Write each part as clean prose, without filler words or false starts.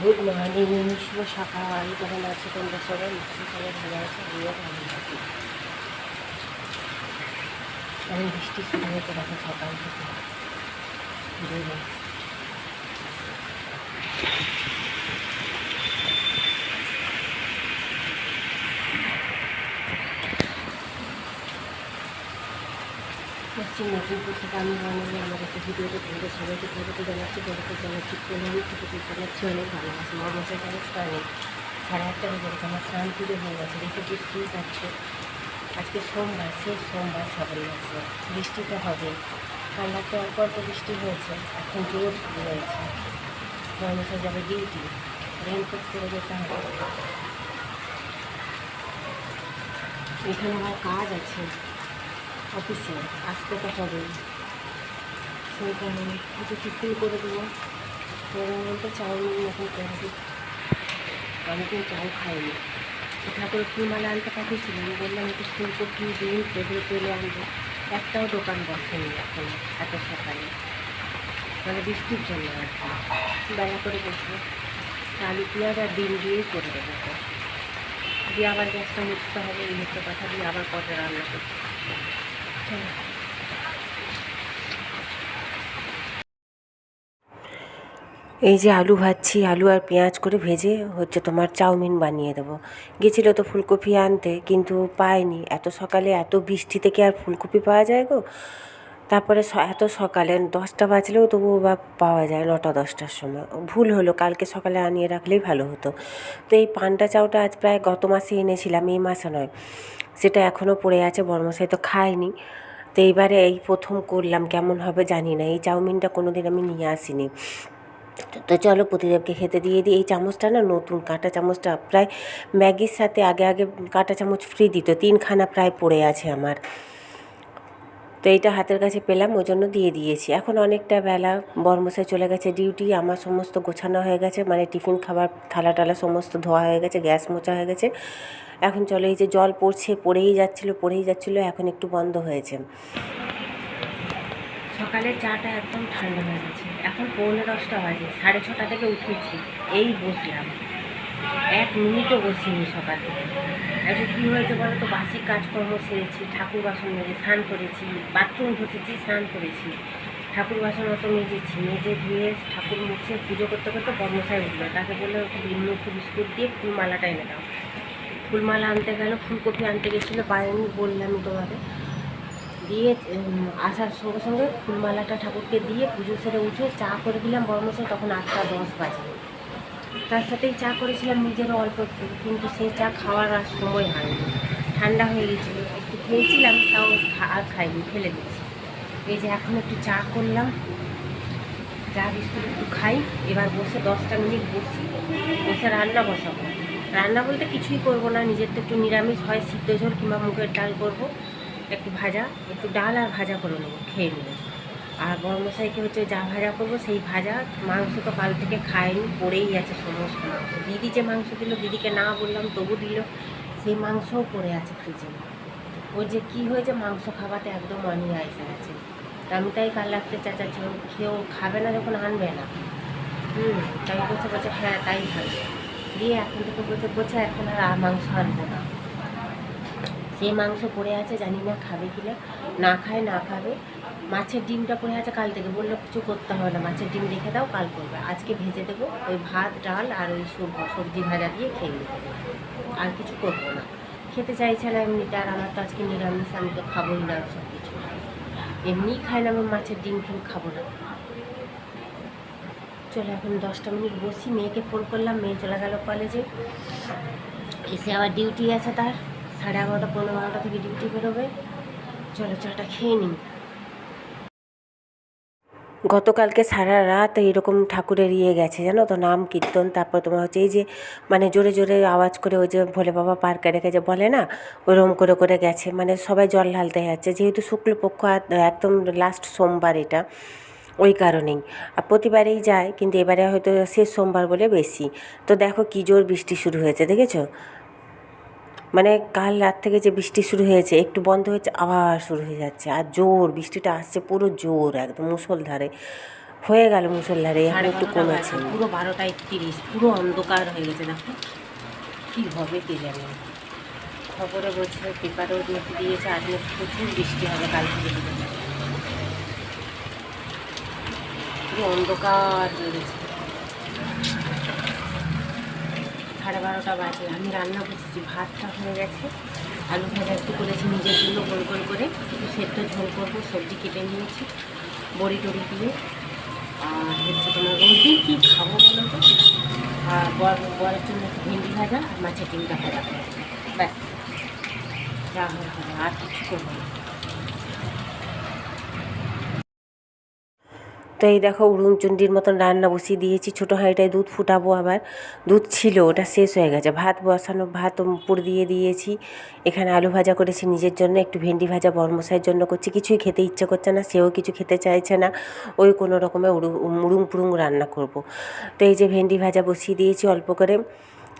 Good morning, শুভ সকাল। কেমন আছে তোমরা সবাই? নিশ্চয়ই সবাই ভালো আছে, আমিও ভালো আছি। এখন বৃষ্টি শুরু হয়েছে দেখো সকাল থেকে। দূরে পশ্চিম মেদিনীপুর থেকে আমি বানালে আমার একটা ভিডিওতে তোমাদের সবাইকে স্বাগত জানাচ্ছি। তোমাকে জানাচ্ছি প্রণামী, থেকে জানাচ্ছি অনেক ভালোবাসি। মহামশাই কাজ করেনি 8:30 হয়ে গেছে, আমার স্নান পুজো হয়ে গেছে। দেখে বৃষ্টি পাচ্ছে। আজকে সোমবার, শেষ সোমবার শ্রাবণ মাসে। বৃষ্টি তো হবে। কাল রাতে অল্প অল্প বৃষ্টি হয়েছে, এখন জোর শুরু হয়েছে। মহামশাই যাবে ডিউটি, রেনকোট করে যেতে হবে। এখানে আমার কাজ আছে, অফিসে আসতে তো হবে। সেই কারণে কিছু টিফিন করে দেবো। বলতে চাউমিন এখন করে দিই। আমি কিন্তু চাও খাইনি। ঠাকুরের ফুলমালা আনতে পাঠিয়েছিলাম, বললাম একটু ফুলকপি ডিম সেগুলো তুলে আনবো। একটাও দোকান বসেনি এখন এত সকালে, মানে বৃষ্টির জন্য আর কি। বেলা করে বসবো, আলু পেঁয়াজ আর ডিম দিয়েই করে দেবো। তো দিয়ে আবার গ্যাসটা মুছতে হবে, এই হচ্ছে কথা। দিয়ে আবার কটা রান্না করতে। এই যে আলু ভাজছি, আলু আর পেঁয়াজ করে ভেজে হচ্ছে তোমার চাউমিন বানিয়ে দেবো। গেছিলো তো ফুলকপি আনতে, কিন্তু পাইনি। এত সকালে এত বৃষ্টি থেকে আর ফুলকপি পাওয়া যায় গো? তারপরে এত সকালে 10টা বাজলেও তবুও বা পাওয়া যায় 9টা-10টার সময়। ভুল হলো, কালকে সকালে আনিয়ে রাখলেই ভালো হতো। তো এই পান্তা চাউটা আজ প্রায় গত মাসে এনেছিলাম, এই মাসে নয়। সেটা এখনও পড়ে আছে, বড়মশাই তো খায়নি। তো এইবারে এই প্রথম করলাম, কেমন হবে জানি না। এই চাউমিনটা কোনো দিন আমি নিয়ে আসিনি। তো চলো প্রতিদেবকে খেতে দিয়ে দিই। এই চামচটা না নতুন, কাঁটা চামচটা। প্রায় ম্যাগির সাথে আগে আগে কাঁটা চামচ ফ্রি দিত, 3খানা প্রায় পড়ে আছে আমার। তো এইটা হাতের কাছে পেলাম, ওই জন্য দিয়ে দিয়েছি। এখন অনেকটা বেলা, বর্মশাই চলে গেছে ডিউটি। আমার সমস্ত গোছানো হয়ে গেছে, মানে টিফিন খাবার থালা টালা সমস্ত ধোয়া হয়ে গেছে, গ্যাস মোছা হয়ে গেছে। এখন চলো, এই যে জল পড়ছে, পড়েই যাচ্ছিলো, এখন একটু বন্ধ হয়েছে। সকালে চাটা একদম ঠান্ডা হয়ে গেছে। এখন 9:45 বাজে, 6:30 থেকে উঠেছি, এই বসলাম। 1 মিনিটও বসিনি সকাল থেকে। আচ্ছা কী হয়েছে বলো তো? বাসি কাজকর্ম সেরেছি, ঠাকুর বাসন মেজে স্নান করেছি, বাথরুম ঘষেছি, স্নান করেছি, ঠাকুর বাসন অত মেজেছি, মেজে ধুয়ে ঠাকুর মুছে পুজো করতে করতে বর্মশাই উঠলো। তাকে বললো একটু বিস্কুট দিয়ে ফুলমালাটা এনে দাও। ফুলমালা আনতে গেল, ফুলকপি আনতে গেছিলো, পায়নি, বললামই তোমাকে। দিয়ে আসার সঙ্গে সঙ্গে ফুলমালাটা ঠাকুরকে দিয়ে পুজো সেরে উঠে চা করে দিলাম বড়মশাই। তখন 8টা 10 বাজে। তার সাথেই চা করেছিলাম নিজেরও অল্প একটু, কিন্তু সেই চা খাওয়ার আর সময় হয়নি, ঠান্ডা হয়ে গেছিলো। একটু খেয়েছিলাম, তাও আর খাইনি, ফেলে দিয়েছি। এই যে এখন একটু চা করলাম, চা বিস্কুট একটু খাই। এবার বসে 10টা মিনিট বসে রান্না বসাবো। রান্না বলতে কিছুই করব না, নিজের তো একটু নিরামিষ হয়, সিদ্ধ ঝোল কিংবা মুগের ডাল করব, একটু ভাজা, একটু ডাল আর ভাজা করে নেবো, খেয়ে নেবো। আর বড়মশাইকে হচ্ছে যা ভাজা করবো সেই ভাজা। মাংস তো কাল থেকে খায়নি, পড়েই আছে সমস্ত মাংস। দিদি যে মাংস দিল, দিদিকে না বললাম তবু দিল, সেই মাংসও পড়ে আছে ফ্রিজে। ওর যে কী হয়েছে, মাংস খাওয়াতে একদম অনীহা এসে গেছে। আমি তাই কাল রাত্রে চেঁচাচ্ছি, কেউ খাবে না যখন আনবে না। তাই বলছে হ্যাঁ তাই ভালো। দিয়ে এখন থেকে বলছে এখন আর মাংস আনবো না। সেই মাংস পড়ে আছে, জানি না খাবে কিনা। না খায়, না খাবে। মাছের ডিমটা পড়ে আছে কাল থেকে, বললো কিছু করতে হবে না, মাছের ডিম রেখে দাও, কাল করবে। আজকে ভেজে দেবো, ওই ভাত ডাল আর ওই সবজি ভাজা দিয়ে খেয়ে নেবো, আর কিছু করবো না। খেতে চাইছে না এমনিতে, আর আমার তো আজকে নিরামিষ, আমি তো খাবোই না সব কিছু। এমনিই খাই না আমি মাছের ডিম, কিন্তু খাবো না। চলো এখন 10টা মিনিট বসি। মেয়েকে ফোন করলাম, মেয়ে চলে গেল কলেজে। এসে আবার ডিউটি আছে তার, 11:30 15:30 থেকে ডিউটি বেরোবে। চলো চাটা খেয়ে নিই। গতকালকে সারা রাত এইরকম ঠাকুরের গেছে জানো তো, নাম কীর্তন। তারপর তোমার হচ্ছে এই যে মানে জোরে জোরে আওয়াজ করে, ওই যে ভোলে বাবা পার্কে রেখে যে বলে না, ওরকম করে করে গেছে। মানে সবাই জল ঢালতে যাচ্ছে, যেহেতু শুক্লপক্ষ একদম লাস্ট সোমবার এটা, ওই কারণেই। আর প্রতিবারেই যায়, কিন্তু এবারে হয়তো শেষ সোমবার বলে বেশি। তো দেখো কী জোর বৃষ্টি শুরু হয়েছে, দেখেছো? মানে কাল রাত থেকে যে বৃষ্টি শুরু হয়েছে, একটু বন্ধ হয়েছে, আবার শুরু হয়ে যাচ্ছে। আর জোর বৃষ্টিটা আসছে, পুরো জোর, একদম মুষলধারে। হয়ে গেল মুসল্লারে, এখন একটু 12:30 কমেছে। বাজে, পুরো 12:31, পুরো অন্ধকার হয়ে গেছে। দেখো কী হবে কে জানে। খবরে বলছে, পেপারেও দিয়েছে আজ নাকি প্রচুর বৃষ্টি হবে কাল থেকে দিকে। পুরো অন্ধকার হয়ে গেছে। 12:30 বাজে, আমি রান্না বসেছি, ভাতটা হয়ে গেছে, আলু ভাজা একটু করেছি নিজের জন্য গোল গোল করে, একটু সেদ্ধ ঝোল করবো, সবজি কেটে নিয়েছি বড়ি টড়ি দিয়ে। আর হচ্ছে তোমার রোজদিন কী খাবো বলো তো, আর বরের জন্য একটু ভেন্ডি ভাজা আর মাছের ডিমটা ভাজা, ব্যাস যা হয় হবে, আর কিছু করবো না। তো এই দেখো উড়নচণ্ডীর মতন রান্না বসিয়ে দিয়েছি, ছোটো হাঁড়িটায় দুধ ফুটাবো, আবার দুধ ছিল ওটা শেষ হয়ে গেছে। ভাত বসানো, ভাত উপর দিয়ে দিয়েছি। এখানে আলু ভাজা করেছি নিজের জন্য, একটু ভেন্ডি ভাজা বরমশাইয়ের জন্য করছি। কিছুই খেতে ইচ্ছে করছে না, সেও কিছু খেতে চাইছে না, ওই কোনো রকমে মুড়ুং পুড়ুং রান্না করব। তো এই যে ভেন্ডি ভাজা বসিয়ে দিয়েছি অল্প করে,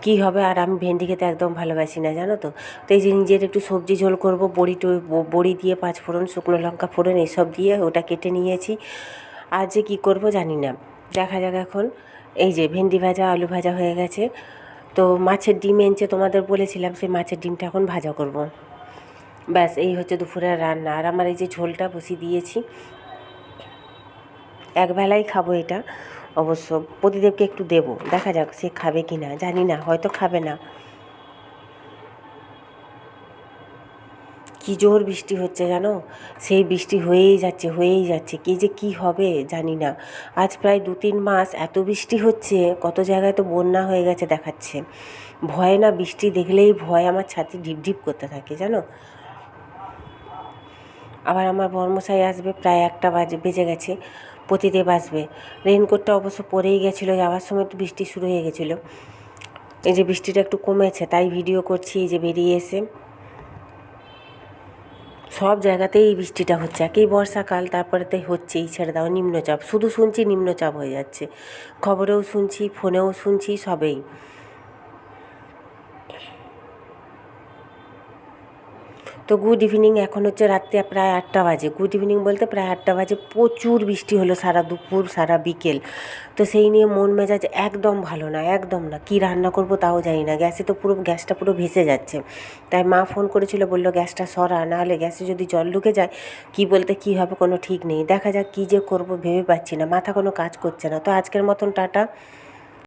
কী হবে। আর আমি ভেন্ডি খেতে একদম ভালোবাসি না জানো তো। তো এই যে নিজের একটু সবজি ঝোল করব, বড়ি দিয়ে 5 ফোড়ন, শুকনো লঙ্কা ফোড়ন এইসব দিয়ে ওটা কেটে নিয়েছি। আজ যে কী করব জানি না, দেখা যাক এখন। এই যে ভেন্ডি ভাজা আলু ভাজা হয়ে গেছে। তো মাছের ডিম এনেছে তোমাদের বলেছিলাম, সেই মাছের ডিমটা এখন ভাজা করব। ব্যাস এই হচ্ছে দুপুরের রান্না। আর আমার এই যে ঝোলটা বসিয়ে দিয়েছি, একবেলাই খাবো এটা। অবশ্য প্রতিদেবকে একটু দেবো, দেখা যাক সে খাবে কি না, জানি না, হয়তো খাবে না। কী জোর বৃষ্টি হচ্ছে জানো, সেই বৃষ্টি হয়েই যাচ্ছে, কী যে কী হবে জানি না। আজ প্রায় 2-3 মাস এত বৃষ্টি হচ্ছে, কত জায়গায় তো বন্যা হয়ে গেছে দেখাচ্ছে। ভয় না, বৃষ্টি দেখলেই ভয়, আমার ছাতি ঢিপ করতে থাকে জানো। আবার আমার বর্মশাই আসবে, প্রায় 1টা বেজে গেছে, প্রতিদেব আসবে। রেইনকোটটা অবশ্য পরেই গেছিলো, যাওয়ার সময় তো বৃষ্টি শুরু হয়ে গেছিলো। এই যে বৃষ্টিটা একটু কমেছে তাই ভিডিও করছি, এই যে বেরিয়ে এসে। সব জায়গাতেই এই বৃষ্টিটা হচ্ছে, একেই বর্ষাকাল, তারপরেতেই হচ্ছেই, ছেড়ে দাও নিম্নচাপ, শুধু শুনছি নিম্নচাপ হয়ে যাচ্ছে, খবরেও শুনছি, ফোনেও শুনছি, সবেই। তো গুড ইভিনিং, এখন হচ্ছে রাত্রে প্রায় 8টা বাজে। গুড ইভিনিং বলতে প্রায় 8টা বাজে। প্রচুর বৃষ্টি হলো সারা দুপুর সারা বিকেল। তো সেই নিয়ে মন মেজাজ একদম ভালো না, একদম না। কী রান্না করব তাও জানি না, গ্যাসটা পুরো ভেসে যাচ্ছে। তাই মা ফোন করেছিল, বলল গ্যাসটা সরা, নাহলে গ্যাসে যদি জল ঢুকে যায় কী বলতে কী হবে কোনো ঠিক নেই। দেখা যাক কী যে করব ভেবে পাচ্ছি না, মাথা কোনো কাজ করছে না। তো আজকের মতন টাটা।